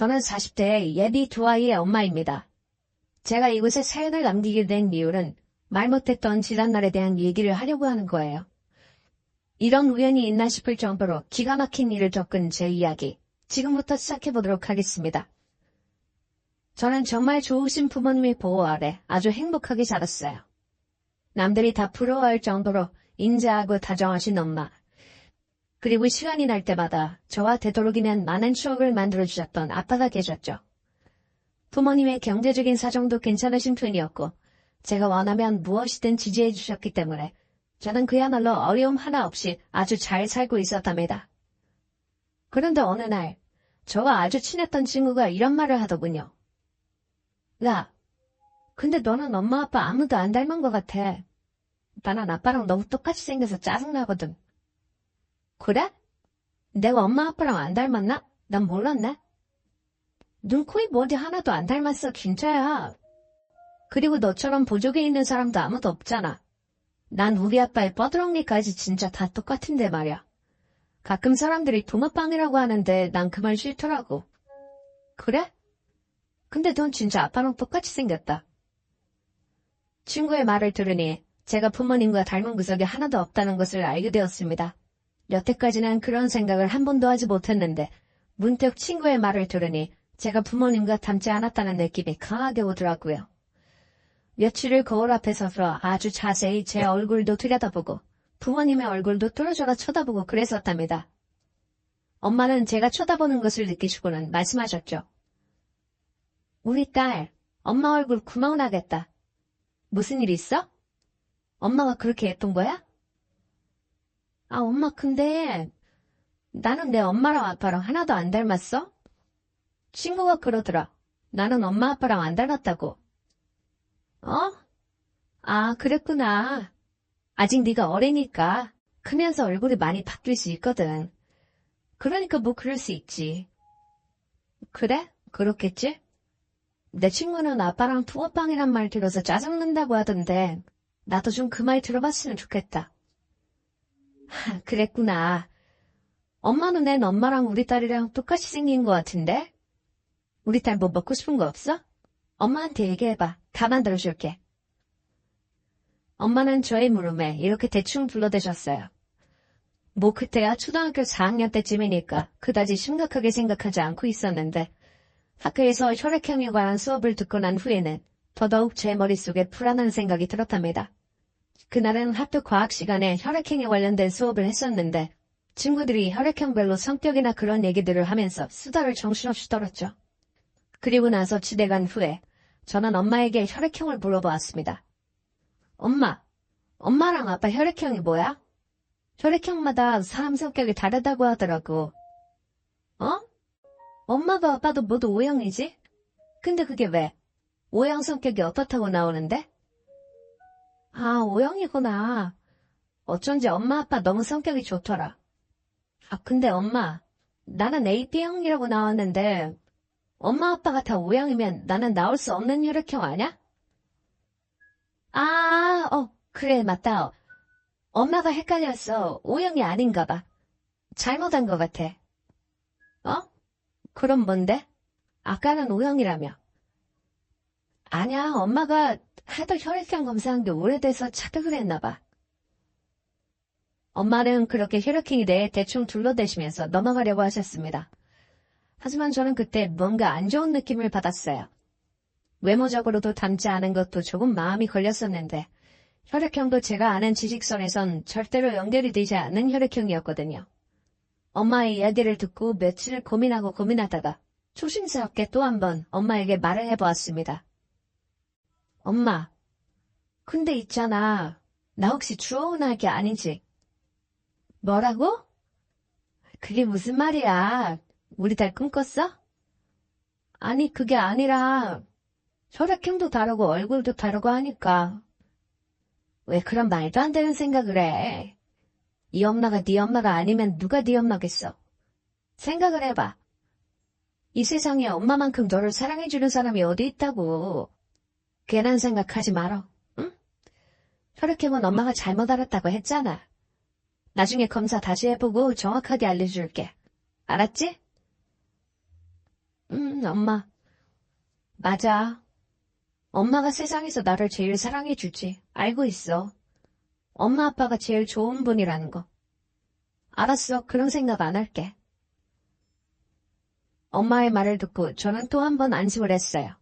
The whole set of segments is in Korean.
저는 40대의 예비 두 아이의 엄마입니다. 제가 이곳에 사연을 남기게 된 이유는 말 못했던 지난날에 대한 얘기를 하려고 하는 거예요. 이런 우연이 있나 싶을 정도로 기가 막힌 일을 겪은 제 이야기, 지금부터 시작해보도록 하겠습니다. 저는 정말 좋으신 부모님의 보호 아래 아주 행복하게 자랐어요. 남들이 다 부러워할 정도로 인자하고 다정하신 엄마, 그리고 시간이 날 때마다 저와 되도록이면 많은 추억을 만들어주셨던 아빠가 계셨죠. 부모님의 경제적인 사정도 괜찮으신 편이었고 제가 원하면 무엇이든 지지해 주셨기 때문에 저는 그야말로 어려움 하나 없이 아주 잘 살고 있었답니다. 그런데 어느 날 저와 아주 친했던 친구가 이런 말을 하더군요. 야, 근데 너는 엄마 아빠 아무도 안 닮은 것 같아. 나는 아빠랑 너무 똑같이 생겨서 짜증나거든. 그래? 내가 엄마 아빠랑 안 닮았나? 난 몰랐네. 눈, 코, 입, 머리 하나도 안 닮았어, 진짜야. 그리고 너처럼 보조개 있는 사람도 아무도 없잖아. 난 우리 아빠의 뻐드렁니까지 진짜 다 똑같은데 말이야. 가끔 사람들이 붕어빵이라고 하는데 난 그 말 싫더라고. 그래? 근데 넌 진짜 아빠랑 똑같이 생겼다. 친구의 말을 들으니 제가 부모님과 닮은 구석이 하나도 없다는 것을 알게 되었습니다. 여태까지는 그런 생각을 한 번도 하지 못했는데 문득 친구의 말을 들으니 제가 부모님과 닮지 않았다는 느낌이 강하게 오더라고요. 며칠을 거울 앞에 서서 아주 자세히 제 얼굴도 들여다보고 부모님의 얼굴도 뚫어져라 쳐다보고 그랬었답니다. 엄마는 제가 쳐다보는 것을 느끼시고는 말씀하셨죠. 우리 딸, 엄마 얼굴 구멍 나겠다. 무슨 일 있어? 엄마가 그렇게 예쁜 거야? 아, 엄마 근데 나는 내 엄마랑 아빠랑 하나도 안 닮았어? 친구가 그러더라. 나는 엄마 아빠랑 안 닮았다고. 어? 아, 그랬구나. 아직 네가 어리니까 크면서 얼굴이 많이 바뀔 수 있거든. 그러니까 뭐 그럴 수 있지. 그래? 그렇겠지? 내 친구는 아빠랑 붕어빵이란 말 들어서 짜증난다고 하던데 나도 좀 그 말 들어봤으면 좋겠다. 하, 그랬구나. 엄마 눈엔 엄마랑 우리 딸이랑 똑같이 생긴 것 같은데? 우리 딸 뭐 먹고 싶은 거 없어? 엄마한테 얘기해봐. 다 만들어줄게. 엄마는 저의 물음에 이렇게 대충 불러대셨어요. 뭐 그때야 초등학교 4학년 때쯤이니까 그다지 심각하게 생각하지 않고 있었는데 학교에서 혈액형에 관한 수업을 듣고 난 후에는 더더욱 제 머릿속에 불안한 생각이 들었답니다. 그날은 학교 과학 시간에 혈액형에 관련된 수업을 했었는데 친구들이 혈액형별로 성격이나 그런 얘기들을 하면서 수다를 정신없이 떨었죠. 그리고 나서 집에 간 후에 저는 엄마에게 혈액형을 물어보았습니다. 엄마랑 아빠 혈액형이 뭐야? 혈액형마다 사람 성격이 다르다고 하더라고. 어? 엄마도 아빠도 모두 O형이지? 근데 그게 왜? O형 성격이 어떻다고 나오는데? 아, O형이구나. 어쩐지 엄마 아빠 너무 성격이 좋더라. 아, 근데 엄마, 나는 AB형이라고 나왔는데 엄마 아빠가 다 O형이면 나는 나올 수 없는 혈액형 아냐? 아, 그래, 맞다. 엄마가 헷갈렸어. O형이 아닌가 봐. 잘못한 것 같아. 어? 그럼 뭔데? 아까는 O형이라며. 아냐, 엄마가 하도 혈액형 검사한 게 오래돼서 착각을 했나 봐. 엄마는 그렇게 혈액형에 대해 대충 둘러대시면서 넘어가려고 하셨습니다. 하지만 저는 그때 뭔가 안 좋은 느낌을 받았어요. 외모적으로도 닮지 않은 것도 조금 마음이 걸렸었는데 혈액형도 제가 아는 지식선에선 절대로 연결이 되지 않는 혈액형이었거든요. 엄마의 이야기를 듣고 며칠을 고민하다가 조심스럽게 또 한 번 엄마에게 말을 해보았습니다. 엄마, 근데 있잖아. 나 혹시 주어오나 게 아니지? 뭐라고? 그게 무슨 말이야? 우리 딸 꿈꿨어? 아니, 그게 아니라 혈액형도 다르고 얼굴도 다르고 하니까. 왜 그런 말도 안 되는 생각을 해? 이 엄마가 네 엄마가 아니면 누가 네 엄마겠어? 생각을 해봐. 이 세상에 엄마만큼 너를 사랑해주는 사람이 어디 있다고. 괜한 생각하지 말어. 응? 혈액형은 엄마가 잘못 알았다고 했잖아. 나중에 검사 다시 해보고 정확하게 알려줄게. 알았지? 엄마. 맞아. 엄마가 세상에서 나를 제일 사랑해주지. 알고 있어. 엄마 아빠가 제일 좋은 분이라는 거. 알았어. 그런 생각 안 할게. 엄마의 말을 듣고 저는 또 한 번 안심을 했어요.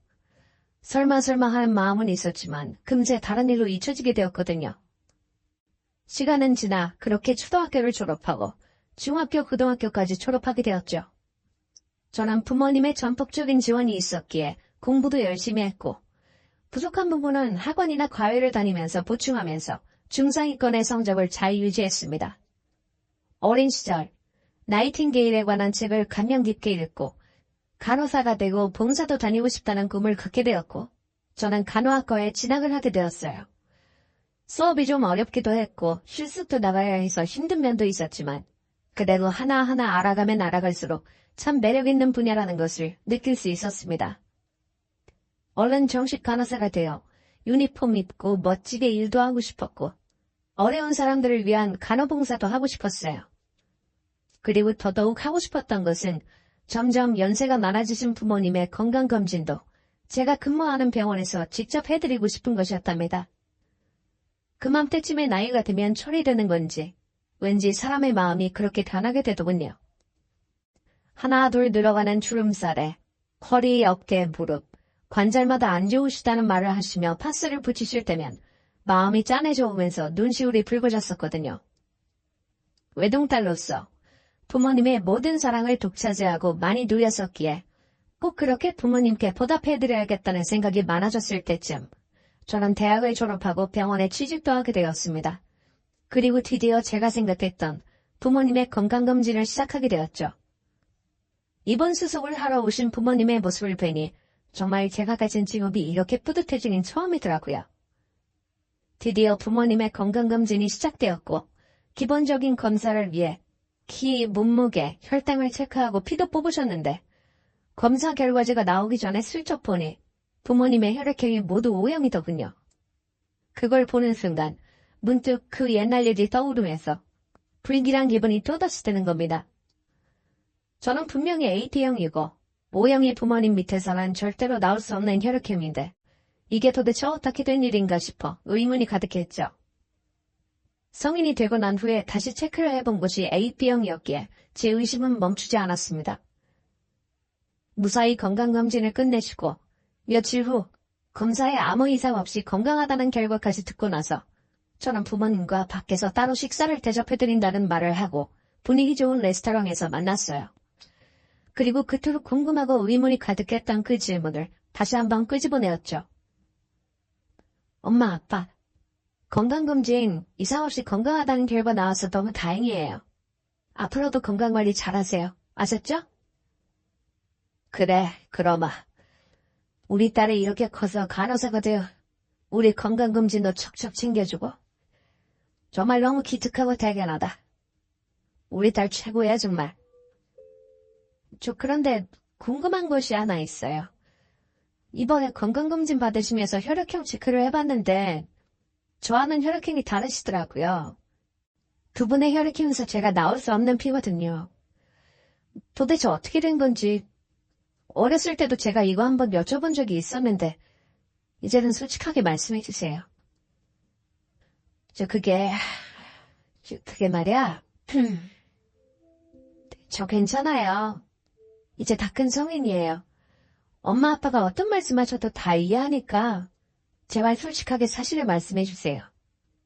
설마 하는 마음은 있었지만 금세 다른 일로 잊혀지게 되었거든요. 시간은 지나 그렇게 초등학교를 졸업하고 중학교, 고등학교까지 졸업하게 되었죠. 저는 부모님의 전폭적인 지원이 있었기에 공부도 열심히 했고 부족한 부분은 학원이나 과외를 다니면서 보충하면서 중상위권의 성적을 잘 유지했습니다. 어린 시절 나이팅게일에 관한 책을 감명 깊게 읽고 간호사가 되고 봉사도 다니고 싶다는 꿈을 갖게 되었고 저는 간호학과에 진학을 하게 되었어요. 수업이 좀 어렵기도 했고 실습도 나가야 해서 힘든 면도 있었지만 그래도 하나하나 알아가면 알아갈수록 참 매력있는 분야라는 것을 느낄 수 있었습니다. 얼른 정식 간호사가 되어 유니폼 입고 멋지게 일도 하고 싶었고 어려운 사람들을 위한 간호봉사도 하고 싶었어요. 그리고 더더욱 하고 싶었던 것은 점점 연세가 많아지신 부모님의 건강검진도 제가 근무하는 병원에서 직접 해드리고 싶은 것이었답니다. 그맘때쯤에 나이가 들면 철이 드는 건지 왠지 사람의 마음이 그렇게 변하게 되더군요. 하나 둘 늘어가는 주름살에 허리, 어깨, 무릎, 관절마다 안 좋으시다는 말을 하시며 파스를 붙이실 때면 마음이 짠해져 오면서 눈시울이 붉어졌었거든요. 외동딸로서 부모님의 모든 사랑을 독차지하고 많이 누렸었기에 꼭 그렇게 부모님께 보답해드려야겠다는 생각이 많아졌을 때쯤 저는 대학을 졸업하고 병원에 취직도 하게 되었습니다. 그리고 드디어 제가 생각했던 부모님의 건강검진을 시작하게 되었죠. 입원 수속을 하러 오신 부모님의 모습을 뵈니 정말 제가 가진 직업이 이렇게 뿌듯해지긴 처음이더라고요. 드디어 부모님의 건강검진이 시작되었고 기본적인 검사를 위해 키, 몸무게, 혈당을 체크하고 피도 뽑으셨는데 검사 결과지가 나오기 전에 슬쩍 보니 부모님의 혈액형이 모두 O형이더군요. 그걸 보는 순간 문득 그 옛날 일이 떠오르면서 불길한 기분이 또다시 드는 겁니다. 저는 분명히 AT형이고 O형이 부모님 밑에서는 절대로 나올 수 없는 혈액형인데 이게 도대체 어떻게 된 일인가 싶어 의문이 가득했죠. 성인이 되고 난 후에 다시 체크를 해본 것이 AB형이었기에 제 의심은 멈추지 않았습니다. 무사히 건강검진을 끝내시고 며칠 후 검사에 아무 이상 없이 건강하다는 결과까지 듣고 나서 저는 부모님과 밖에서 따로 식사를 대접해드린다는 말을 하고 분위기 좋은 레스토랑에서 만났어요. 그리고 그토록 궁금하고 의문이 가득했던 그 질문을 다시 한번 끄집어내었죠. 엄마, 아빠, 건강검진 이상 없이 건강하다는 결과 나와서 너무 다행이에요. 앞으로도 건강관리 잘하세요. 아셨죠? 그래, 그러마. 우리 딸이 이렇게 커서 간호사가 되어 우리 건강검진도 척척 챙겨주고 정말 너무 기특하고 대견하다. 우리 딸 최고야 정말. 저 그런데 궁금한 것이 하나 있어요. 이번에 건강검진 받으시면서 혈액형 체크를 해봤는데 저와는 혈액형이 다르시더라고요. 두 분의 혈액형에서 제가 나올 수 없는 피거든요. 도대체 어떻게 된 건지 어렸을 때도 제가 이거 한번 여쭤본 적이 있었는데 이제는 솔직하게 말씀해 주세요. 그게 말이야. 저 괜찮아요. 이제 다 큰 성인이에요. 엄마 아빠가 어떤 말씀하셔도 다 이해하니까 제발 솔직하게 사실을 말씀해 주세요.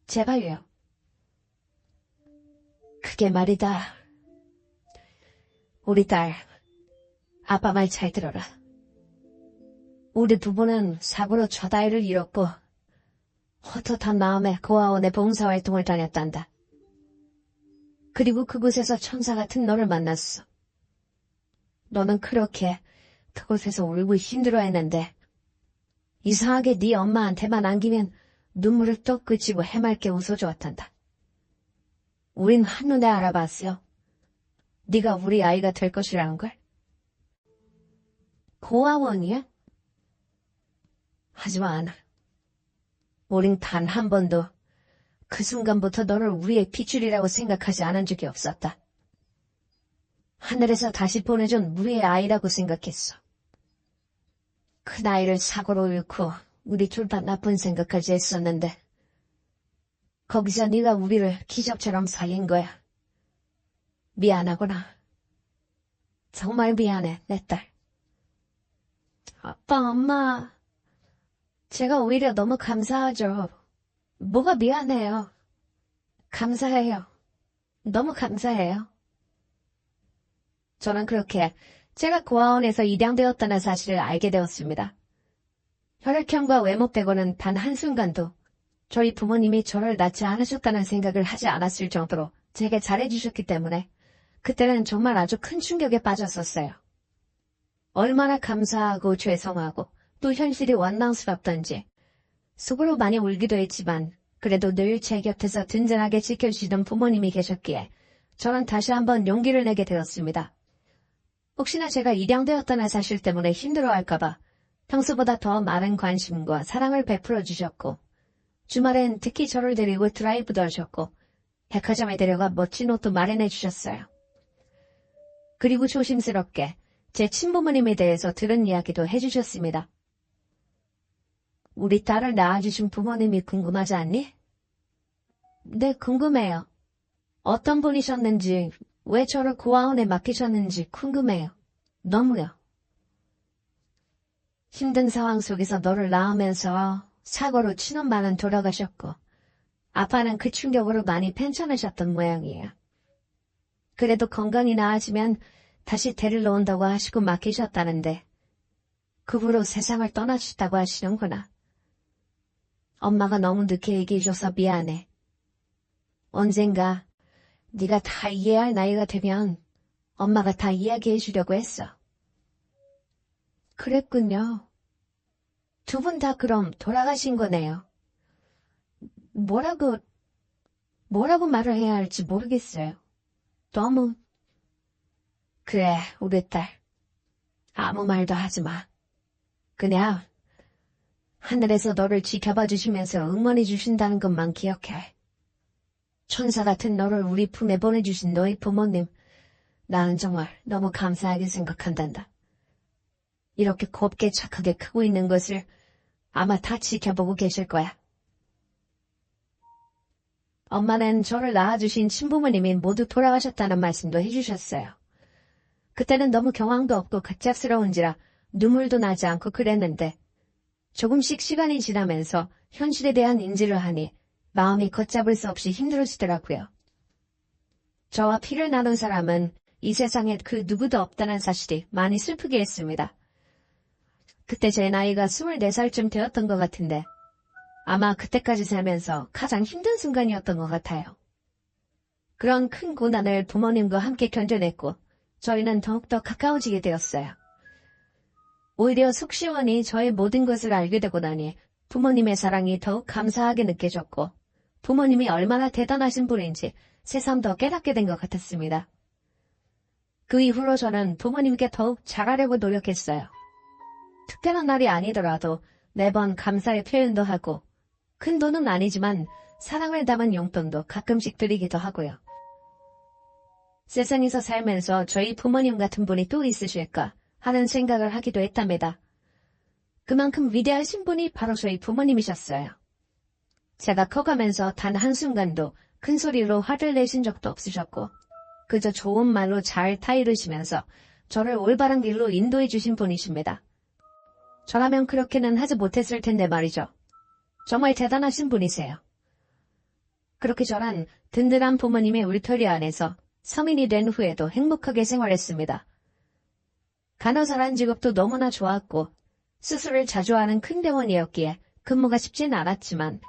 제발요. 그게 말이다. 우리 딸, 아빠 말 잘 들어라. 우리 부부는 사고로 첫 아이를 잃었고 헛헛한 마음에 고아원에 봉사활동을 다녔단다. 그리고 그곳에서 천사 같은 너를 만났어. 너는 그렇게 그곳에서 울고 힘들어했는데 이상하게 네 엄마한테만 안기면 눈물을 뚝 그치고 해맑게 웃어주었단다. 우린 한눈에 알아봤어. 네가 우리 아이가 될 것이라는 걸. 고아원이야? 하지만 우린 단 한 번도 그 순간부터 너를 우리의 핏줄이라고 생각하지 않은 적이 없었다. 하늘에서 다시 보내준 우리의 아이라고 생각했어. 큰 아이를 사고로 잃고 우리 둘 다 나쁜 생각까지 했었는데 거기서 네가 우리를 기적처럼 살린 거야. 미안하구나. 정말 미안해, 내 딸. 아빠, 엄마. 제가 오히려 너무 감사하죠. 뭐가 미안해요. 감사해요. 너무 감사해요. 저는 그렇게 제가 고아원에서 입양되었다는 사실을 알게 되었습니다. 혈액형과 외모 빼고는 단 한순간도 저희 부모님이 저를 낳지 않으셨다는 생각을 하지 않았을 정도로 제게 잘해주셨기 때문에 그때는 정말 아주 큰 충격에 빠졌었어요. 얼마나 감사하고 죄송하고 또 현실이 원망스럽던지 속으로 많이 울기도 했지만 그래도 늘 제 곁에서 든든하게 지켜주시던 부모님이 계셨기에 저는 다시 한번 용기를 내게 되었습니다. 혹시나 제가 입양되었다는 사실 때문에 힘들어할까봐 평소보다 더 많은 관심과 사랑을 베풀어 주셨고 주말엔 특히 저를 데리고 드라이브도 하셨고 백화점에 데려가 멋진 옷도 마련해 주셨어요. 그리고 조심스럽게 제 친부모님에 대해서 들은 이야기도 해주셨습니다. 우리 딸을 낳아주신 부모님이 궁금하지 않니? 네, 궁금해요. 어떤 분이셨는지, 왜 저를 고아원에 맡기셨는지 궁금해요. 너무요. 힘든 상황 속에서 너를 낳으면서 사고로 친엄마는 돌아가셨고 아빠는 그 충격으로 많이 편찮으셨던 모양이에요. 그래도 건강이 나아지면 다시 데리러 온다고 하시고 맡기셨다는데 그 후로 세상을 떠나셨다고 하시는구나. 엄마가 너무 늦게 얘기해줘서 미안해. 언젠가 네가 다 이해할 나이가 되면 엄마가 다 이야기해주려고 했어. 그랬군요. 두 분 다 그럼 돌아가신 거네요. 뭐라고 말을 해야 할지 모르겠어요. 너무. 그래, 우리 딸. 아무 말도 하지 마. 그냥 하늘에서 너를 지켜봐 주시면서 응원해 주신다는 것만 기억해. 천사 같은 너를 우리 품에 보내주신 너희 부모님, 나는 정말 너무 감사하게 생각한단다. 이렇게 곱게 착하게 크고 있는 것을 아마 다 지켜보고 계실 거야. 엄마는 저를 낳아주신 친부모님이 모두 돌아가셨다는 말씀도 해주셨어요. 그때는 너무 경황도 없고 갑작스러운지라 눈물도 나지 않고 그랬는데 조금씩 시간이 지나면서 현실에 대한 인지를 하니 마음이 걷잡을 수 없이 힘들어지더라고요. 저와 피를 나눈 사람은 이 세상에 그 누구도 없다는 사실이 많이 슬프게 했습니다. 그때 제 나이가 24살쯤 되었던 것 같은데 아마 그때까지 살면서 가장 힘든 순간이었던 것 같아요. 그런 큰 고난을 부모님과 함께 견뎌냈고 저희는 더욱더 가까워지게 되었어요. 오히려 속 시원히 저의 모든 것을 알게 되고 나니 부모님의 사랑이 더욱 감사하게 느껴졌고 부모님이 얼마나 대단하신 분인지 새삼 더 깨닫게 된 것 같았습니다. 그 이후로 저는 부모님께 더욱 잘하려고 노력했어요. 특별한 날이 아니더라도 매번 감사의 표현도 하고 큰 돈은 아니지만 사랑을 담은 용돈도 가끔씩 드리기도 하고요. 세상에서 살면서 저희 부모님 같은 분이 또 있으실까 하는 생각을 하기도 했답니다. 그만큼 위대하신 분이 바로 저희 부모님이셨어요. 제가 커가면서 단 한순간도 큰 소리로 화를 내신 적도 없으셨고 그저 좋은 말로 잘 타이르시면서 저를 올바른 길로 인도해 주신 분이십니다. 저라면 그렇게는 하지 못했을 텐데 말이죠. 정말 대단하신 분이세요. 그렇게 저란 든든한 부모님의 울터리 안에서 성인이 된 후에도 행복하게 생활했습니다. 간호사란 직업도 너무나 좋았고 수술을 자주 하는 큰 병원이었기에 근무가 쉽지는 않았지만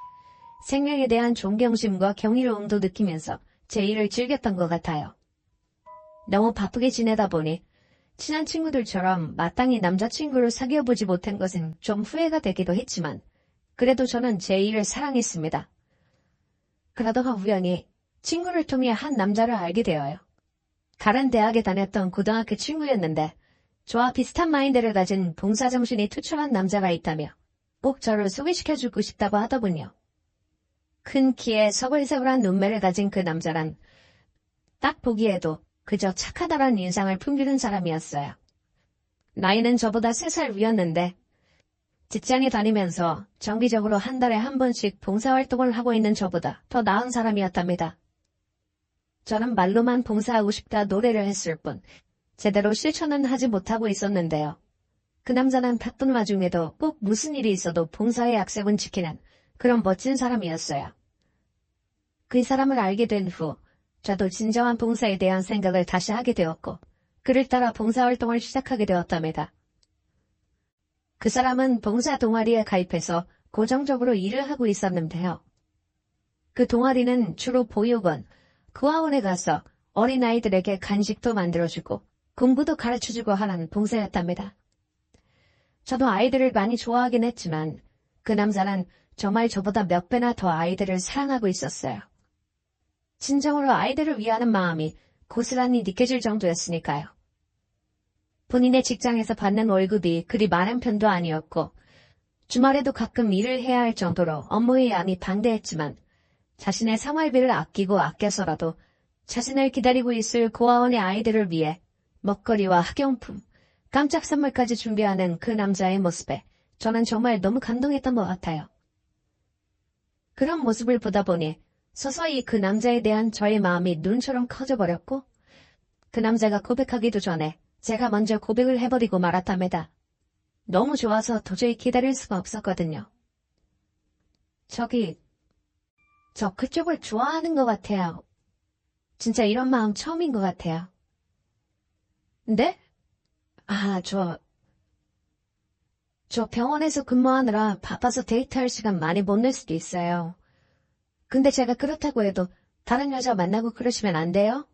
생명에 대한 존경심과 경이로움도 느끼면서 제 일을 즐겼던 것 같아요. 너무 바쁘게 지내다 보니 친한 친구들처럼 마땅히 남자친구를 사귀어보지 못한 것은 좀 후회가 되기도 했지만 그래도 저는 제 일을 사랑했습니다. 그러다가 우연히 친구를 통해 한 남자를 알게 되어요. 다른 대학에 다녔던 고등학교 친구였는데 저와 비슷한 마인드를 가진 봉사정신이 투철한 남자가 있다며 꼭 저를 소개시켜주고 싶다고 하더군요. 큰 키에 서글서글한 눈매를 가진 그 남자란 딱 보기에도 그저 착하다란 인상을 풍기는 사람이었어요. 나이는 저보다 3살 위였는데 직장에 다니면서 정기적으로 한 달에 한 번씩 봉사활동을 하고 있는 저보다 더 나은 사람이었답니다. 저는 말로만 봉사하고 싶다 노래를 했을 뿐 제대로 실천은 하지 못하고 있었는데요. 그 남자는 바쁜 와중에도 꼭 무슨 일이 있어도 봉사의 약속은 지키는 그런 멋진 사람이었어요. 그 사람을 알게 된 후 저도 진정한 봉사에 대한 생각을 다시 하게 되었고 그를 따라 봉사활동을 시작하게 되었답니다. 그 사람은 봉사 동아리에 가입해서 고정적으로 일을 하고 있었는데요. 그 동아리는 주로 보육원, 구하원에 가서 어린아이들에게 간식도 만들어주고 공부도 가르쳐주고 하는 봉사였답니다. 저도 아이들을 많이 좋아하긴 했지만 그 남자는 정말 저보다 몇 배나 더 아이들을 사랑하고 있었어요. 진정으로 아이들을 위하는 마음이 고스란히 느껴질 정도였으니까요. 본인의 직장에서 받는 월급이 그리 많은 편도 아니었고 주말에도 가끔 일을 해야 할 정도로 업무의 양이 방대했지만 자신의 생활비를 아끼고 아껴서라도 자신을 기다리고 있을 고아원의 아이들을 위해 먹거리와 학용품, 깜짝 선물까지 준비하는 그 남자의 모습에 저는 정말 너무 감동했던 것 같아요. 그런 모습을 보다 보니 서서히 그 남자에 대한 저의 마음이 눈처럼 커져버렸고 그 남자가 고백하기도 전에 제가 먼저 고백을 해버리고 말았답니다. 너무 좋아서 도저히 기다릴 수가 없었거든요. 저 그쪽을 좋아하는 것 같아요. 진짜 이런 마음 처음인 것 같아요. 네? 저 병원에서 근무하느라 바빠서 데이트할 시간 많이 못 낼 수도 있어요. 근데 제가 그렇다고 해도 다른 여자 만나고 그러시면 안 돼요?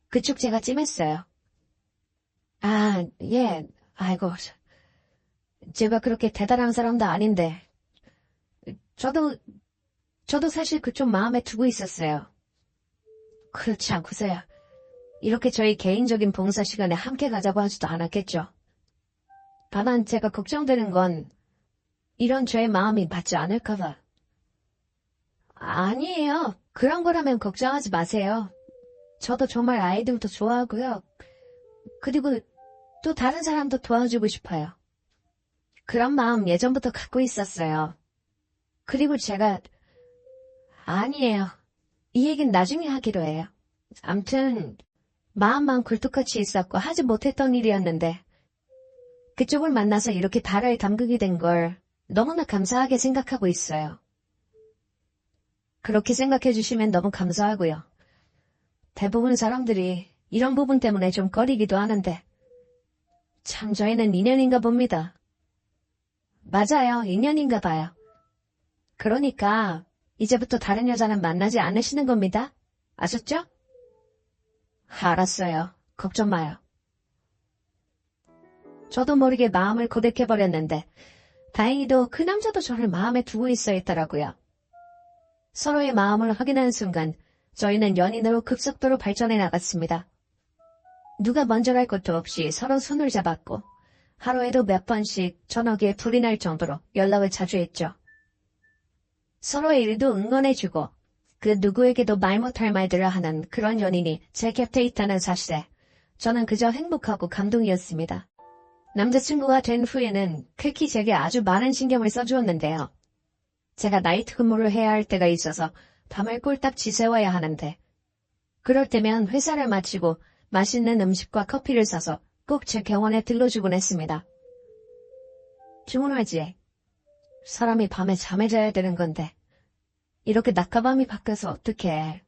그쪽 제가 찜했어요. 예, 아이고, 제가 그렇게 대단한 사람도 아닌데. 저도 사실 그쪽 마음에 두고 있었어요. 그렇지 않고서야 이렇게 저희 개인적인 봉사 시간에 함께 가자고 하지도 않았겠죠. 다만 제가 걱정되는 건 이런 저의 마음이 맞지 않을까봐. 아니에요. 그런 거라면 걱정하지 마세요. 저도 정말 아이들도 좋아하고요. 그리고 또 다른 사람도 도와주고 싶어요. 그런 마음 예전부터 갖고 있었어요. 그리고 아니에요. 이 얘기는 나중에 하기로 해요. 암튼 마음만 굴뚝같이 있었고 하지 못했던 일이었는데 그쪽을 만나서 이렇게 발을 담그게 된 걸 너무나 감사하게 생각하고 있어요. 그렇게 생각해 주시면 너무 감사하고요. 대부분 사람들이 이런 부분 때문에 좀 꺼리기도 하는데 참 저희는 인연인가 봅니다. 맞아요. 인연인가 봐요. 그러니까 이제부터 다른 여자는 만나지 않으시는 겁니다. 아셨죠? 알았어요. 걱정 마요. 저도 모르게 마음을 고백해버렸는데 다행히도 그 남자도 저를 마음에 두고 있어 있더라고요. 서로의 마음을 확인하는 순간 저희는 연인으로 급속도로 발전해 나갔습니다. 누가 먼저 갈 것도 없이 서로 손을 잡았고 하루에도 몇 번씩 전화기에 불이 날 정도로 연락을 자주 했죠. 서로의 일도 응원해주고 그 누구에게도 말 못할 말들을 하는 그런 연인이 제 곁에 있다는 사실에 저는 그저 행복하고 감동이었습니다. 남자친구가 된 후에는 특히 제게 아주 많은 신경을 써주었는데요. 제가 나이트 근무를 해야 할 때가 있어서 밤을 꼴딱 지새워야 하는데 그럴 때면 회사를 마치고 맛있는 음식과 커피를 사서 꼭 제 병원에 들러주곤 했습니다. 주문하지. 사람이 밤에 잠에 자야 되는 건데 이렇게 낮과밤이 바뀌어서 어떡해.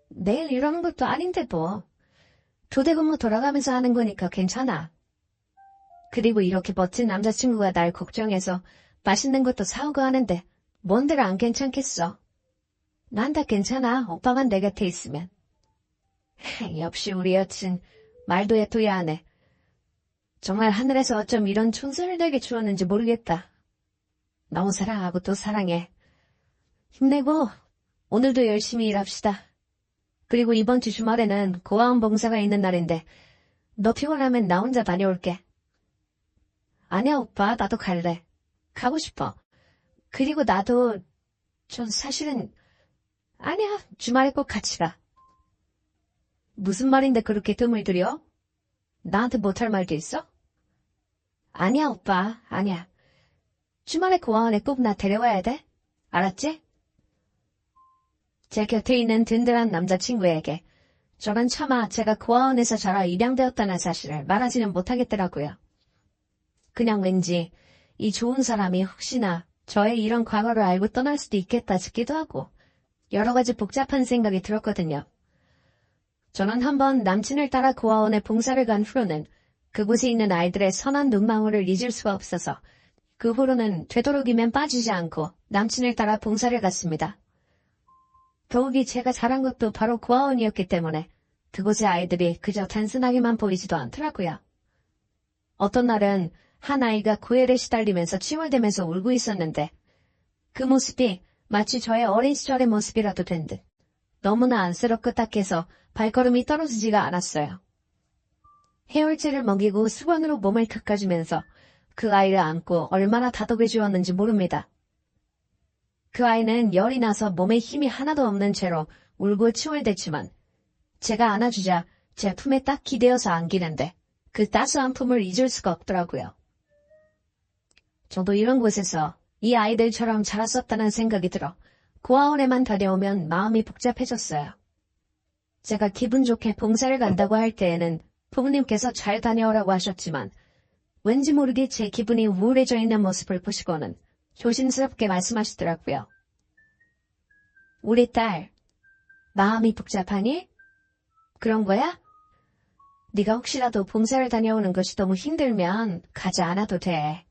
내일 이러는 것도 아닌데 뭐. 2대 근무 돌아가면서 하는 거니까 괜찮아. 그리고 이렇게 멋진 남자친구가 날 걱정해서 맛있는 것도 사오고 하는데 뭔들 안 괜찮겠어. 난 다 괜찮아. 오빠만 내 곁에 있으면. 역시 우리 여친 말도 예토야 하네. 정말 하늘에서 어쩜 이런 촌선을 내게 주었는지 모르겠다. 너무 사랑하고 또 사랑해. 힘내고 오늘도 열심히 일합시다. 그리고 이번 주 주말에는 고아원 봉사가 있는 날인데 너 피곤하면 나 혼자 다녀올게. 아니야 오빠 나도 갈래. 가고 싶어. 그리고 나도 전 사실은 아니야 주말에 꼭 같이 가. 무슨 말인데 그렇게 뜸을 들여? 나한테 못할 말도 있어? 아니야 오빠 아니야. 주말에 고아원에 꼭 나 데려와야 돼? 알았지? 제 곁에 있는 든든한 남자친구에게 저는 차마 제가 고아원에서 자라 입양되었다는 사실을 말하지는 못하겠더라고요. 그냥 왠지 이 좋은 사람이 혹시나 저의 이런 과거를 알고 떠날 수도 있겠다 싶기도 하고 여러 가지 복잡한 생각이 들었거든요. 저는 한번 남친을 따라 고아원에 봉사를 간 후로는 그곳에 있는 아이들의 선한 눈망울을 잊을 수가 없어서 그 후로는 되도록이면 빠지지 않고 남친을 따라 봉사를 갔습니다. 더욱이 제가 자란 것도 바로 고아원이었기 때문에 그곳의 아이들이 그저 단순하게만 보이지도 않더라고요. 어떤 날은 한 아이가 고열에 시달리면서 칭얼대면서 울고 있었는데 그 모습이 마치 저의 어린 시절의 모습이라도 된 듯 너무나 안쓰럽고 딱해서 발걸음이 떨어지지가 않았어요. 해열제를 먹이고 수건으로 몸을 닦아주면서 그 아이를 안고 얼마나 다독여 주었는지 모릅니다. 그 아이는 열이 나서 몸에 힘이 하나도 없는 채로 울고 칭얼댔지만 제가 안아주자 제 품에 딱 기대어서 안기는데 그 따스한 품을 잊을 수가 없더라고요. 저도 이런 곳에서 이 아이들처럼 자랐었다는 생각이 들어 고아원에만 다녀오면 마음이 복잡해졌어요. 제가 기분 좋게 봉사를 간다고 할 때에는 부모님께서 잘 다녀오라고 하셨지만 왠지 모르게 제 기분이 우울해져 있는 모습을 보시고는 조심스럽게 말씀하시더라고요. 우리 딸, 마음이 복잡하니? 그런 거야? 네가 혹시라도 봉사를 다녀오는 것이 너무 힘들면 가지 않아도 돼.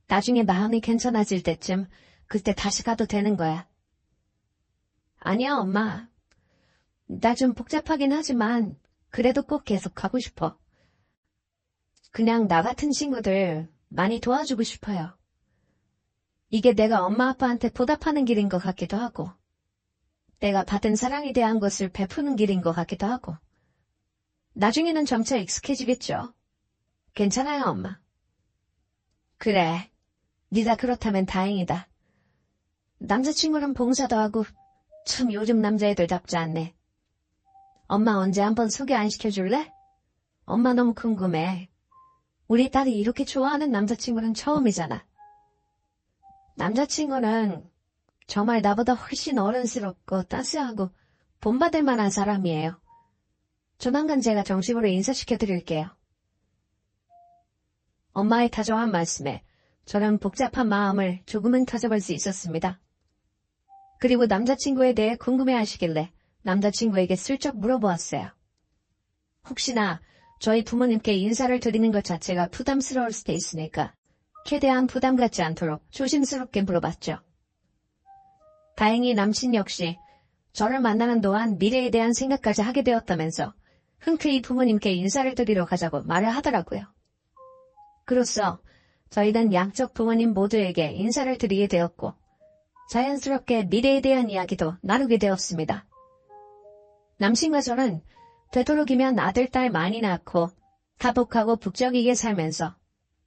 나중에 마음이 괜찮아질 때쯤 그때 다시 가도 되는 거야. 아니야, 엄마. 나 좀 복잡하긴 하지만 그래도 꼭 계속 가고 싶어. 그냥 나 같은 친구들 많이 도와주고 싶어요. 이게 내가 엄마 아빠한테 보답하는 길인 것 같기도 하고 내가 받은 사랑에 대한 것을 베푸는 길인 것 같기도 하고 나중에는 점차 익숙해지겠죠. 괜찮아요, 엄마. 그래, 네가 그렇다면 다행이다. 남자친구는 봉사도 하고 참 요즘 남자애들답지 않네. 엄마 언제 한번 소개 안 시켜줄래? 엄마 너무 궁금해. 우리 딸이 이렇게 좋아하는 남자친구는 처음이잖아. 남자친구는 정말 나보다 훨씬 어른스럽고 따스하고 본받을 만한 사람이에요. 조만간 제가 정식으로 인사시켜드릴게요. 엄마의 다정한 말씀에 저는 복잡한 마음을 조금은 터져볼 수 있었습니다. 그리고 남자친구에 대해 궁금해하시길래 남자친구에게 슬쩍 물어보았어요. 혹시나 저희 부모님께 인사를 드리는 것 자체가 부담스러울 수도 있으니까 최대한 부담 갖지 않도록 조심스럽게 물어봤죠. 다행히 남친 역시 저를 만나는 동안 미래에 대한 생각까지 하게 되었다면서 흔쾌히 부모님께 인사를 드리러 가자고 말을 하더라고요. 그로써 저희는 양쪽 부모님 모두에게 인사를 드리게 되었고 자연스럽게 미래에 대한 이야기도 나누게 되었습니다. 남친과 저는 되도록이면 아들, 딸 많이 낳고 화목하고 북적이게 살면서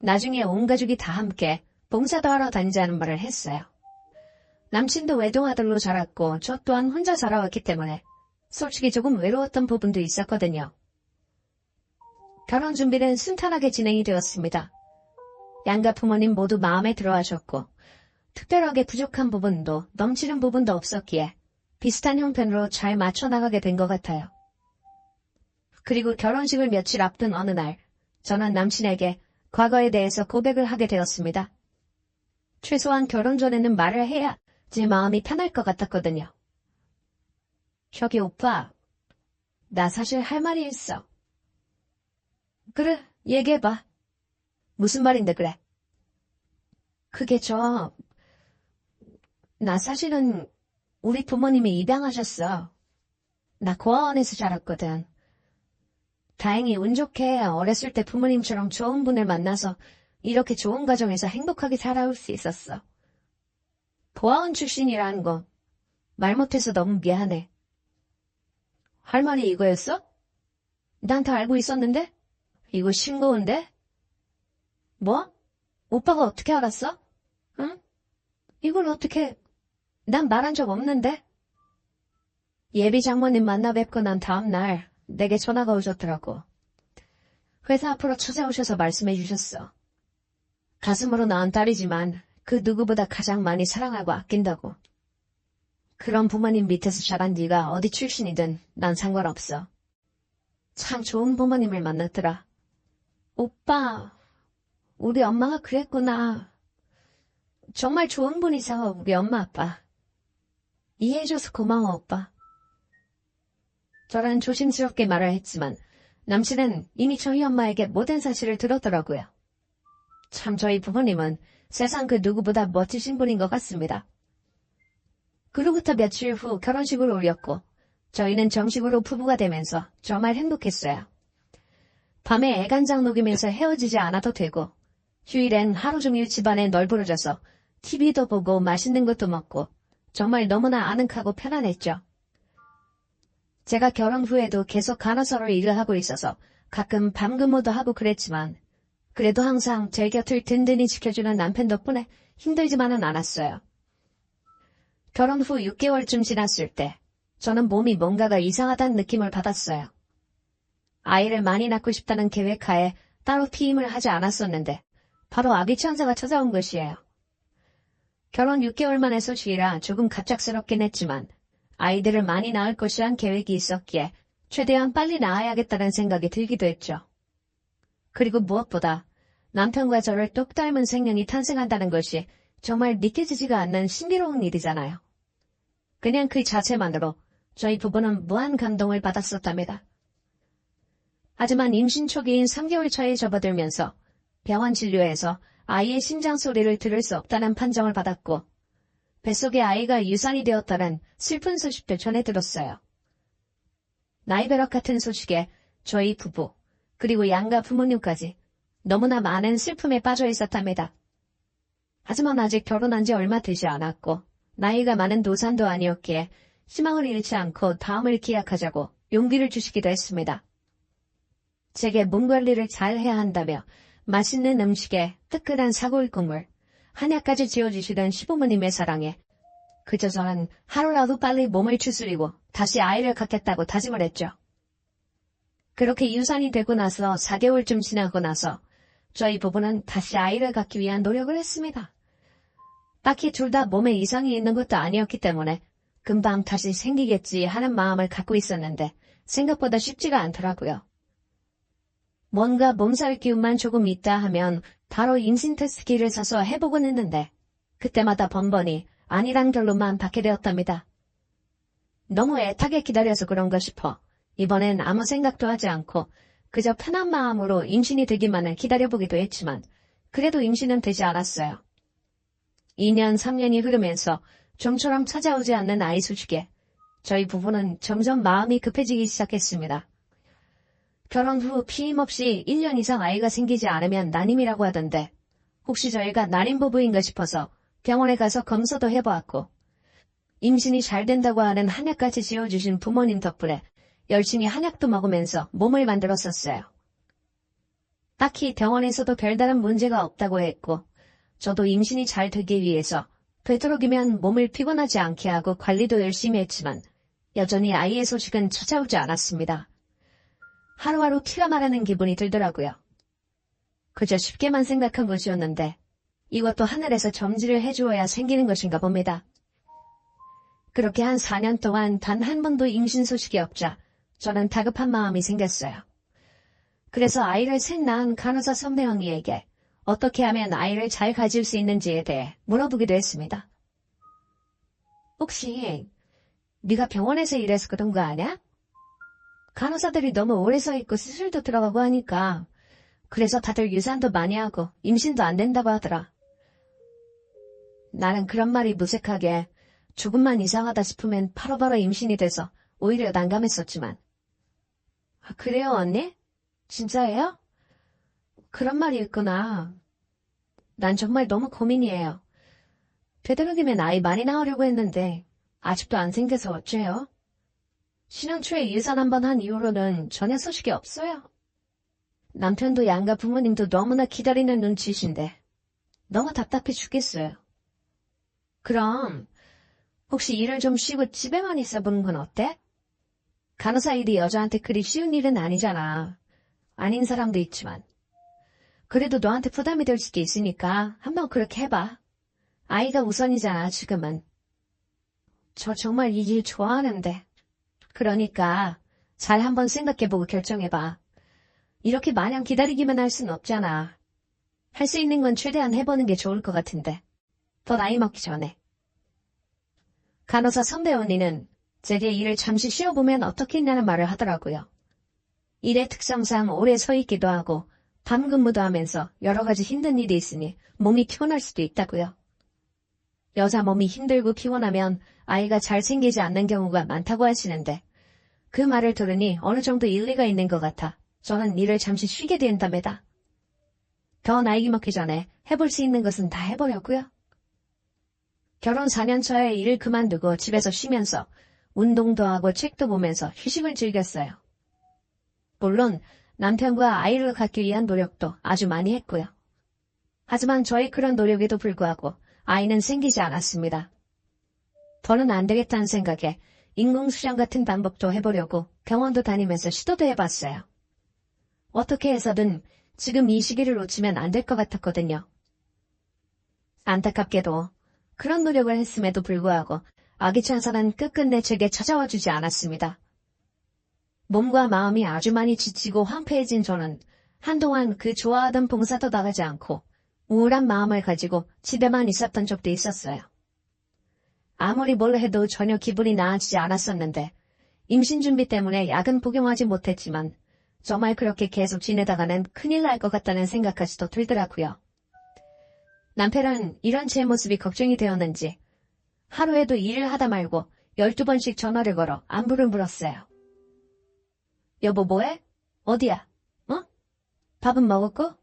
나중에 온 가족이 다 함께 봉사도 하러 다니자는 말을 했어요. 남친도 외동아들로 자랐고 저 또한 혼자 자라왔기 때문에 솔직히 조금 외로웠던 부분도 있었거든요. 결혼 준비는 순탄하게 진행이 되었습니다. 양가 부모님 모두 마음에 들어하셨고 특별하게 부족한 부분도 넘치는 부분도 없었기에 비슷한 형편으로 잘 맞춰나가게 된 것 같아요. 그리고 결혼식을 며칠 앞둔 어느 날 저는 남친에게 과거에 대해서 고백을 하게 되었습니다. 최소한 결혼 전에는 말을 해야 제 마음이 편할 것 같았거든요. 저기 오빠, 나 사실 할 말이 있어. 그래, 얘기해봐. 무슨 말인데 그래? 그게 나 사실은 우리 부모님이 입양하셨어. 나 고아원에서 자랐거든. 다행히 운 좋게 어렸을 때 부모님처럼 좋은 분을 만나서 이렇게 좋은 가정에서 행복하게 살아올 수 있었어. 고아원 출신이라는 거 말 못해서 너무 미안해. 할 말이 이거였어? 난 다 알고 있었는데? 이거 싱거운데? 뭐? 오빠가 어떻게 알았어? 응? 이걸 어떻게... 난 말한 적 없는데? 예비 장모님 만나 뵙고 난 다음날 내게 전화가 오셨더라고. 회사 앞으로 찾아오셔서 말씀해 주셨어. 가슴으로 낳은 딸이지만 그 누구보다 가장 많이 사랑하고 아낀다고. 그런 부모님 밑에서 자란 네가 어디 출신이든 난 상관없어. 참 좋은 부모님을 만났더라. 오빠, 우리 엄마가 그랬구나. 정말 좋은 분이셔, 우리 엄마 아빠. 이해해줘서 고마워, 오빠. 저는 조심스럽게 말을 했지만 남친은 이미 저희 엄마에게 모든 사실을 들었더라고요. 참 저희 부모님은 세상 그 누구보다 멋지신 분인 것 같습니다. 그로부터 며칠 후 결혼식을 올렸고 저희는 정식으로 부부가 되면서 정말 행복했어요. 밤에 애간장 녹이면서 헤어지지 않아도 되고 휴일엔 하루 종일 집안에 널브러져서 TV도 보고 맛있는 것도 먹고 정말 너무나 아늑하고 편안했죠. 제가 결혼 후에도 계속 간호사로 일을 하고 있어서 가끔 밤근무도 하고 그랬지만 그래도 항상 제 곁을 든든히 지켜주는 남편 덕분에 힘들지만은 않았어요. 결혼 후 6개월쯤 지났을 때 저는 몸이 뭔가가 이상하다는 느낌을 받았어요. 아이를 많이 낳고 싶다는 계획하에 따로 피임을 하지 않았었는데 바로 아기 천사가 찾아온 것이에요. 결혼 6개월 만의 소식이라 조금 갑작스럽긴 했지만 아이들을 많이 낳을 것이란 계획이 있었기에 최대한 빨리 낳아야겠다는 생각이 들기도 했죠. 그리고 무엇보다 남편과 저를 똑 닮은 생명이 탄생한다는 것이 정말 믿겨지지가 않는 신비로운 일이잖아요. 그냥 그 자체만으로 저희 부부는 무한 감동을 받았었답니다. 하지만 임신 초기인 3개월 차에 접어들면서 병원 진료에서 아이의 심장 소리를 들을 수 없다는 판정을 받았고 뱃속에 아이가 유산이 되었다는 슬픈 소식도 전해 들었어요. 나이벼락 같은 소식에 저희 부부 그리고 양가 부모님까지 너무나 많은 슬픔에 빠져 있었답니다. 하지만 아직 결혼한 지 얼마 되지 않았고 나이가 많은 노산도 아니었기에 희망을 잃지 않고 다음을 기약하자고 용기를 주시기도 했습니다. 제게 몸 관리를 잘 해야 한다며 맛있는 음식에 뜨끈한 사골 국물, 한약까지 지어주시던 시부모님의 사랑에 그저 저는 하루라도 빨리 몸을 추스리고 다시 아이를 갖겠다고 다짐을 했죠. 그렇게 유산이 되고 나서 4개월쯤 지나고 나서 저희 부부는 다시 아이를 갖기 위한 노력을 했습니다. 딱히 둘 다 몸에 이상이 있는 것도 아니었기 때문에 금방 다시 생기겠지 하는 마음을 갖고 있었는데 생각보다 쉽지가 않더라고요. 뭔가 몸살 기운만 조금 있다 하면 바로 임신 테스트기를 사서 해보곤 했는데 그때마다 번번이 아니란 결론만 받게 되었답니다. 너무 애타게 기다려서 그런가 싶어 이번엔 아무 생각도 하지 않고 그저 편한 마음으로 임신이 되기만을 기다려보기도 했지만 그래도 임신은 되지 않았어요. 2년, 3년이 흐르면서 좀처럼 찾아오지 않는 아이 소식에 저희 부부는 점점 마음이 급해지기 시작했습니다. 결혼 후 피임 없이 1년 이상 아이가 생기지 않으면 난임이라고 하던데 혹시 저희가 난임 부부인가 싶어서 병원에 가서 검사도 해보았고 임신이 잘 된다고 하는 한약까지 지어주신 부모님 덕분에 열심히 한약도 먹으면서 몸을 만들었었어요. 딱히 병원에서도 별다른 문제가 없다고 했고 저도 임신이 잘 되기 위해서 되도록이면 몸을 피곤하지 않게 하고 관리도 열심히 했지만 여전히 아이의 소식은 찾아오지 않았습니다. 하루하루 피가 마르는 기분이 들더라고요. 그저 쉽게만 생각한 것이었는데 이것도 하늘에서 점지를 해주어야 생기는 것인가 봅니다. 그렇게 한 4년 동안 단 한 번도 임신 소식이 없자 저는 다급한 마음이 생겼어요. 그래서 아이를 셋 낳은 간호사 선배 언니에게 어떻게 하면 아이를 잘 가질 수 있는지에 대해 물어보기도 했습니다. 혹시 네가 병원에서 일해서 그런 거 아냐? 간호사들이 너무 오래 서 있고 수술도 들어가고 하니까 그래서 다들 유산도 많이 하고 임신도 안 된다고 하더라. 나는 그런 말이 무색하게 조금만 이상하다 싶으면 바로바로 임신이 돼서 오히려 난감했었지만 아, 그래요 언니? 진짜예요? 그런 말이 있구나. 난 정말 너무 고민이에요. 되도록이면 아이 많이 낳으려고 했는데 아직도 안 생겨서 어째요? 신혼 초에 유산 한 번 한 이후로는 전혀 소식이 없어요. 남편도 양가 부모님도 너무나 기다리는 눈치신데 너무 답답해 죽겠어요. 그럼 혹시 일을 좀 쉬고 집에만 있어보는 건 어때? 간호사 일이 여자한테 그리 쉬운 일은 아니잖아. 아닌 사람도 있지만. 그래도 너한테 부담이 될 수도 있으니까 한번 그렇게 해봐. 아이가 우선이잖아, 지금은. 저 정말 이 일 좋아하는데. 그러니까 잘 한번 생각해보고 결정해봐. 이렇게 마냥 기다리기만 할 순 없잖아. 할 수 있는 건 최대한 해보는 게 좋을 것 같은데. 더 나이 먹기 전에. 간호사 선배 언니는 제게 일을 잠시 쉬어보면 어떻겠냐는 말을 하더라고요. 일의 특성상 오래 서 있기도 하고 밤 근무도 하면서 여러 가지 힘든 일이 있으니 몸이 피곤할 수도 있다고요. 여자 몸이 힘들고 피곤하면 아이가 잘 생기지 않는 경우가 많다고 하시는데 그 말을 들으니 어느 정도 일리가 있는 것 같아 저는 일을 잠시 쉬게 된답니다. 더 나이 먹기 전에 해볼 수 있는 것은 다 해보려고요. 결혼 4년 차에 일을 그만두고 집에서 쉬면서 운동도 하고 책도 보면서 휴식을 즐겼어요. 물론 남편과 아이를 갖기 위한 노력도 아주 많이 했고요. 하지만 저의 그런 노력에도 불구하고 아이는 생기지 않았습니다. 더는 안 되겠다는 생각에 인공수정 같은 방법도 해보려고 병원도 다니면서 시도도 해봤어요. 어떻게 해서든 지금 이 시기를 놓치면 안 될 것 같았거든요. 안타깝게도 그런 노력을 했음에도 불구하고 아기 찬사는 끝끝내 제게 찾아와 주지 않았습니다. 몸과 마음이 아주 많이 지치고 황폐해진 저는 한동안 그 좋아하던 봉사도 나가지 않고 우울한 마음을 가지고 집에만 있었던 적도 있었어요. 아무리 뭘 해도 전혀 기분이 나아지지 않았었는데 임신 준비 때문에 약은 복용하지 못했지만 정말 그렇게 계속 지내다가는 큰일 날 것 같다는 생각까지도 들더라고요. 남편은 이런 제 모습이 걱정이 되었는지 하루에도 일을 하다 말고 12번씩 전화를 걸어 안부를 물었어요. 여보 뭐해? 어디야? 밥은 먹었고?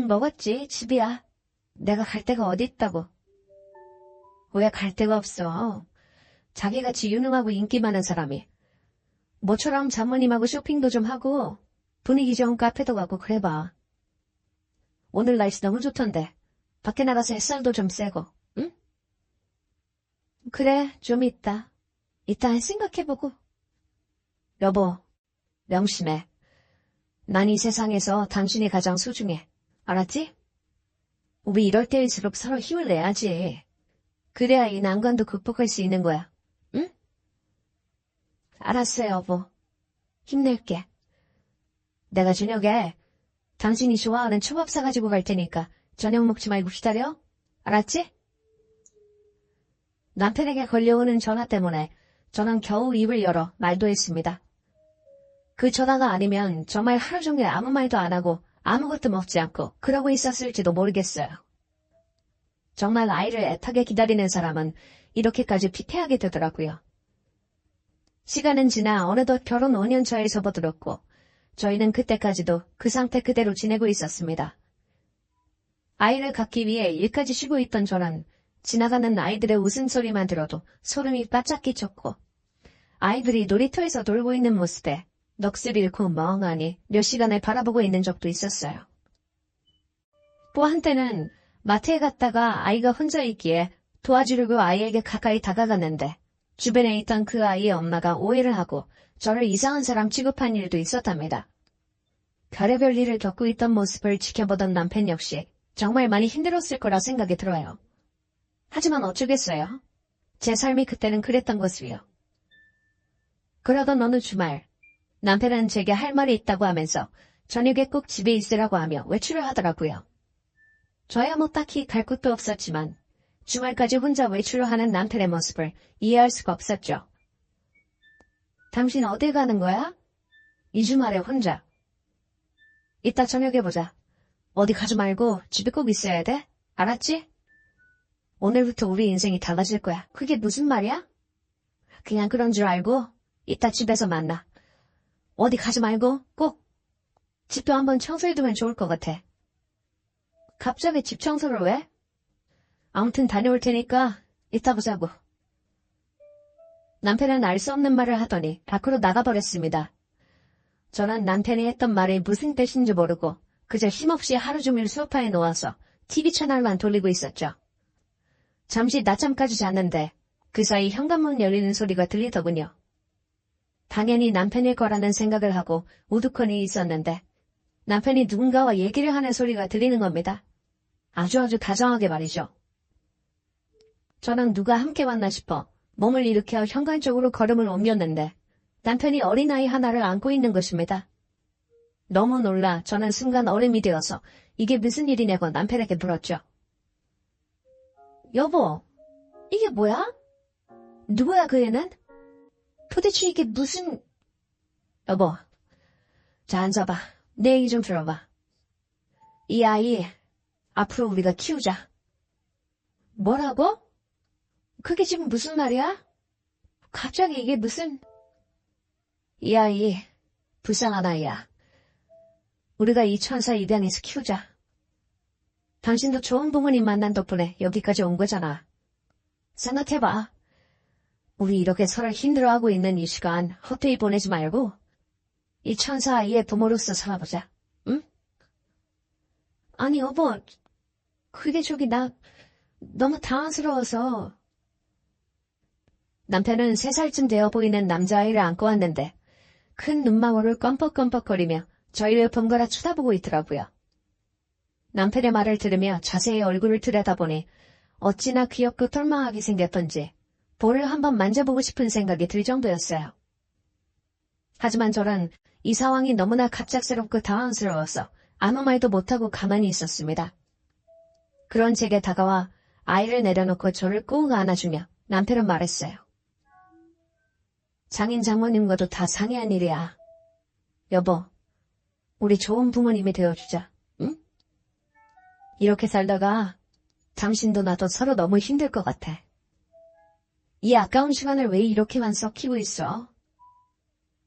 먹었지. 집이야. 내가 갈 데가 어디 있다고. 왜 갈 데가 없어? 자기같이 유능하고 인기 많은 사람이. 모처럼 장모님하고 쇼핑도 좀 하고 분위기 좋은 카페도 가고 그래봐. 오늘 날씨 너무 좋던데 밖에 나가서 햇살도 좀 쐬고, 응? 그래, 좀 이따 생각해보고. 여보, 명심해. 난 이 세상에서 당신이 가장 소중해. 알았지? 우리 이럴 때일수록 서로 힘을 내야지. 그래야 이 난관도 극복할 수 있는 거야. 응? 알았어요, 여보. 힘낼게. 내가 저녁에 당신이 좋아하는 초밥 사가지고 갈 테니까 저녁 먹지 말고 기다려. 알았지? 남편에게 걸려오는 전화 때문에 저는 겨우 입을 열어 말도 했습니다. 그 전화가 아니면 정말 하루 종일 아무 말도 안 하고 아무것도 먹지 않고 그러고 있었을지도 모르겠어요. 정말 아이를 애타게 기다리는 사람은 이렇게까지 피폐하게 되더라고요. 시간은 지나 어느덧 결혼 5년 차에 접어들었고 저희는 그때까지도 그 상태 그대로 지내고 있었습니다. 아이를 갖기 위해 일까지 쉬고 있던 저는 지나가는 아이들의 웃음소리만 들어도 소름이 바짝 끼쳤고 아이들이 놀이터에서 놀고 있는 모습에 넋을 잃고 멍하니 몇 시간을 바라보고 있는 적도 있었어요. 또 한때는 마트에 갔다가 아이가 혼자 있기에 도와주려고 아이에게 가까이 다가갔는데 주변에 있던 그 아이의 엄마가 오해를 하고 저를 이상한 사람 취급한 일도 있었답니다. 별의별 일을 겪고 있던 모습을 지켜보던 남편 역시 정말 많이 힘들었을 거라 생각이 들어요. 하지만 어쩌겠어요. 제 삶이 그때는 그랬던 것이요. 그러던 어느 주말 남편은 제게 할 말이 있다고 하면서 저녁에 꼭 집에 있으라고 하며 외출을 하더라고요. 저야 뭐 딱히 갈 곳도 없었지만 주말까지 혼자 외출을 하는 남편의 모습을 이해할 수가 없었죠. 당신 어딜 가는 거야? 이 주말에 혼자. 이따 저녁에 보자. 어디 가지 말고 집에 꼭 있어야 돼? 알았지? 오늘부터 우리 인생이 달라질 거야. 그게 무슨 말이야? 그냥 그런 줄 알고 이따 집에서 만나. 어디 가지 말고 꼭 집도 한번 청소해두면 좋을 것 같아. 갑자기 집 청소를 왜? 아무튼 다녀올 테니까 이따 보자고. 남편은 알 수 없는 말을 하더니 밖으로 나가버렸습니다. 저는 남편이 했던 말이 무슨 뜻인지 모르고 그저 힘없이 하루 종일 소파에 누워서 TV 채널만 돌리고 있었죠. 잠시 낮잠까지 잤는데 그 사이 현관문 열리는 소리가 들리더군요. 당연히 남편일 거라는 생각을 하고 우두커니 있었는데 남편이 누군가와 얘기를 하는 소리가 들리는 겁니다. 아주 다정하게 말이죠. 저랑 누가 함께 왔나 싶어 몸을 일으켜 현관 쪽으로 걸음을 옮겼는데 남편이 어린아이 하나를 안고 있는 것입니다. 너무 놀라 저는 순간 얼음이 되어서 이게 무슨 일이냐고 남편에게 물었죠. 여보, 이게 뭐야? 누구야 그 애는? 도대체 이게 무슨... 여보, 자 앉아봐. 내 얘기 좀 들어봐. 이 아이 앞으로 우리가 키우자. 뭐라고? 그게 지금 무슨 말이야? 갑자기 이게 무슨... 이 아이 불쌍한 아이야. 우리가 이 천사 입양해서 키우자. 당신도 좋은 부모님 만난 덕분에 여기까지 온 거잖아. 생각해봐. 우리 이렇게 서로 힘들어하고 있는 이 시간 헛되이 보내지 말고 이 천사 아이의 부모로서 살아보자. 응? 아니 여보, 그게 나 너무 당황스러워서. 남편은 3살쯤 되어 보이는 남자아이를 안고 왔는데 큰 눈망울을 껌뻑껌뻑거리며 저희를 번갈아 쳐다보고 있더라고요. 남편의 말을 들으며 자세히 얼굴을 들여다보니 어찌나 귀엽고 똘망하게 생겼던지 볼을 한번 만져보고 싶은 생각이 들 정도였어요. 하지만 저는 이 상황이 너무나 갑작스럽고 당황스러워서 아무 말도 못하고 가만히 있었습니다. 그런 제게 다가와 아이를 내려놓고 저를 꾹 안아주며 남편은 말했어요. 장인 장모님과도 다 상의한 일이야. 여보, 우리 좋은 부모님이 되어주자. 응? 이렇게 살다가 당신도 나도 서로 너무 힘들 것 같아. 이 아까운 시간을 왜 이렇게만 썩히고 있어?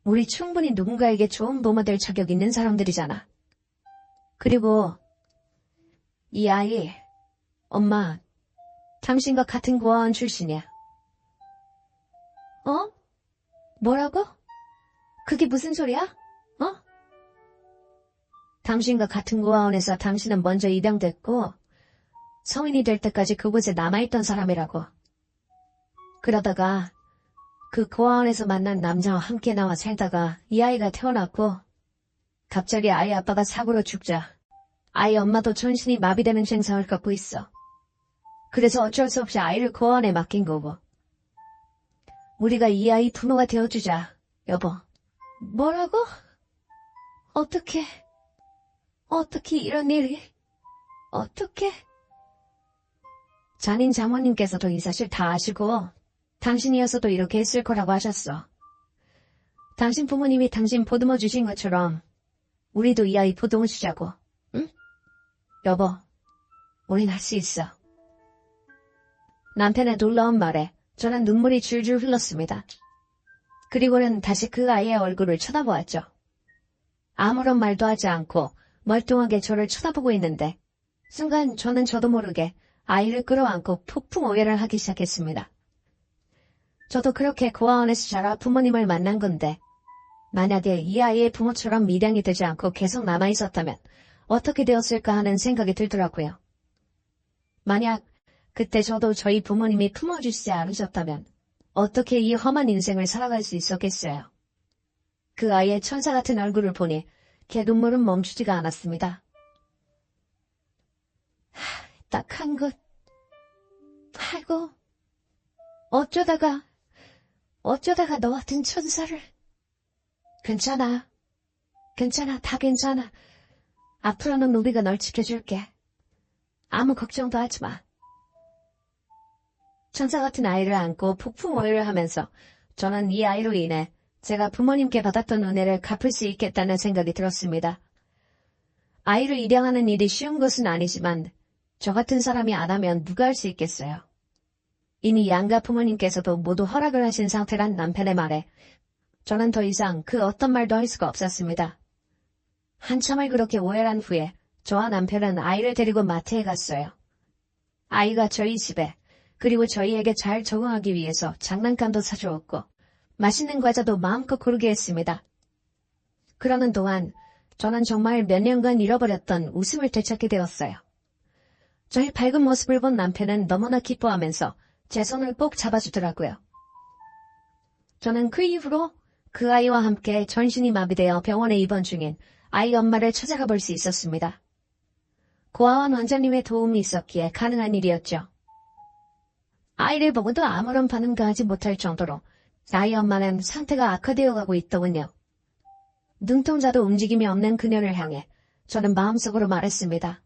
우리 충분히 누군가에게 좋은 부모 될 자격 있는 사람들이잖아. 그리고 이 아이, 엄마, 당신과 같은 고아원 출신이야. 어? 뭐라고? 그게 무슨 소리야? 어? 당신과 같은 고아원에서 당신은 먼저 입양됐고 성인이 될 때까지 그곳에 남아있던 사람이라고. 그러다가 그 고아원에서 만난 남자와 함께 나와 살다가 이 아이가 태어났고 갑자기 아이 아빠가 사고로 죽자 아이 엄마도 전신이 마비되는 증상을 갖고 있어. 그래서 어쩔 수 없이 아이를 고아원에 맡긴 거고. 우리가 이 아이 부모가 되어주자, 여보. 뭐라고? 어떻게 이런 일이? 어떻게? 장인 장모님께서도 이 사실 다 아시고 당신이어서도 이렇게 했을 거라고 하셨어. 당신 부모님이 당신 보듬어 주신 것처럼 우리도 이 아이 보듬어 주자고. 응? 여보, 우린 할 수 있어. 남편의 놀라운 말에 저는 눈물이 줄줄 흘렀습니다. 그리고는 다시 그 아이의 얼굴을 쳐다보았죠. 아무런 말도 하지 않고 멀뚱하게 저를 쳐다보고 있는데 순간 저는 저도 모르게 아이를 끌어안고 폭풍 오해를 하기 시작했습니다. 저도 그렇게 고아원에서 자라 부모님을 만난 건데 만약에 이 아이의 부모처럼 밀양이 되지 않고 계속 남아있었다면 어떻게 되었을까 하는 생각이 들더라고요. 만약 그때 저도 저희 부모님이 품어주시지 않으셨다면 어떻게 이 험한 인생을 살아갈 수 있었겠어요. 그 아이의 천사 같은 얼굴을 보니 제 눈물은 멈추지가 않았습니다. 딱 한 것. 아이고, 어쩌다가 너 같은 천사를. 괜찮아, 다 괜찮아. 앞으로는 우리가 널 지켜줄게. 아무 걱정도 하지 마. 천사 같은 아이를 안고 폭풍 오해를 하면서 저는 이 아이로 인해 제가 부모님께 받았던 은혜를 갚을 수 있겠다는 생각이 들었습니다. 아이를 입양하는 일이 쉬운 것은 아니지만 저 같은 사람이 안 하면 누가 할 수 있겠어요. 이미 양가 부모님께서도 모두 허락을 하신 상태란 남편의 말에 저는 더 이상 그 어떤 말도 할 수가 없었습니다. 한참을 그렇게 오해한 후에 저와 남편은 아이를 데리고 마트에 갔어요. 아이가 저희 집에 그리고 저희에게 잘 적응하기 위해서 장난감도 사주었고 맛있는 과자도 마음껏 고르게 했습니다. 그러는 동안 저는 정말 몇 년간 잃어버렸던 웃음을 되찾게 되었어요. 저의 밝은 모습을 본 남편은 너무나 기뻐하면서 제 손을 꼭 잡아주더라고요. 저는 그 이후로 그 아이와 함께 전신이 마비되어 병원에 입원 중인 아이 엄마를 찾아가 볼 수 있었습니다. 고아원 원장님의 도움이 있었기에 가능한 일이었죠. 아이를 보고도 아무런 반응도 하지 못할 정도로 나의 엄마는 상태가 악화되어 가고 있더군요. 눈동자도 움직임이 없는 그녀를 향해 저는 마음속으로 말했습니다.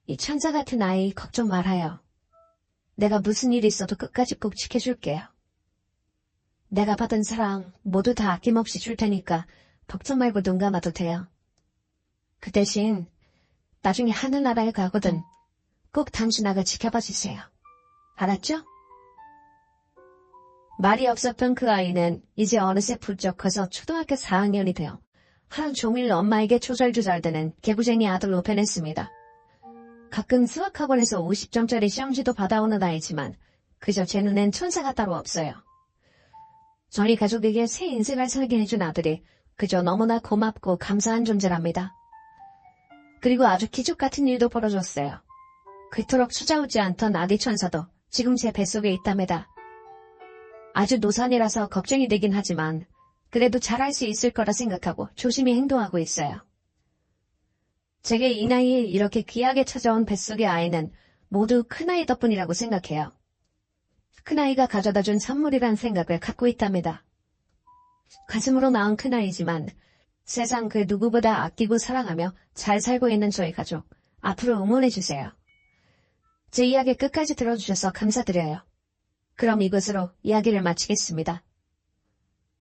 이 천사 같은 아이 걱정 말아요. 내가 무슨 일이 있어도 끝까지 꼭 지켜줄게요. 내가 받은 사랑 모두 다 아낌없이 줄 테니까 걱정 말고 눈 감아도 돼요. 그 대신 나중에 하늘나라에 가거든 꼭 당신 아가 지켜봐 주세요. 알았죠? 말이 없었던 그 아이는 이제 어느새 부쩍 커서 초등학교 4학년이 되어 하루 종일 엄마에게 조잘조잘대는 개구쟁이 아들로 변했습니다. 가끔 수학학원에서 50점짜리 시험지도 받아오는 아이지만 그저 제 눈엔 천사가 따로 없어요. 저희 가족에게 새 인생을 살게 해준 아들이 그저 너무나 고맙고 감사한 존재랍니다. 그리고 아주 기적 같은 일도 벌어졌어요. 그토록 찾아오지 않던 아기 천사도 지금 제 뱃속에 있답니다. 아주 노산이라서 걱정이 되긴 하지만 그래도 잘할 수 있을 거라 생각하고 조심히 행동하고 있어요. 제게 이 나이에 이렇게 귀하게 찾아온 뱃속의 아이는 모두 큰아이 덕분이라고 생각해요. 큰아이가 가져다준 선물이란 생각을 갖고 있답니다. 가슴으로 낳은 큰아이지만 세상 그 누구보다 아끼고 사랑하며 잘 살고 있는 저희 가족, 앞으로 응원해주세요. 제 이야기 끝까지 들어주셔서 감사드려요. 그럼 이것으로 이야기를 마치겠습니다.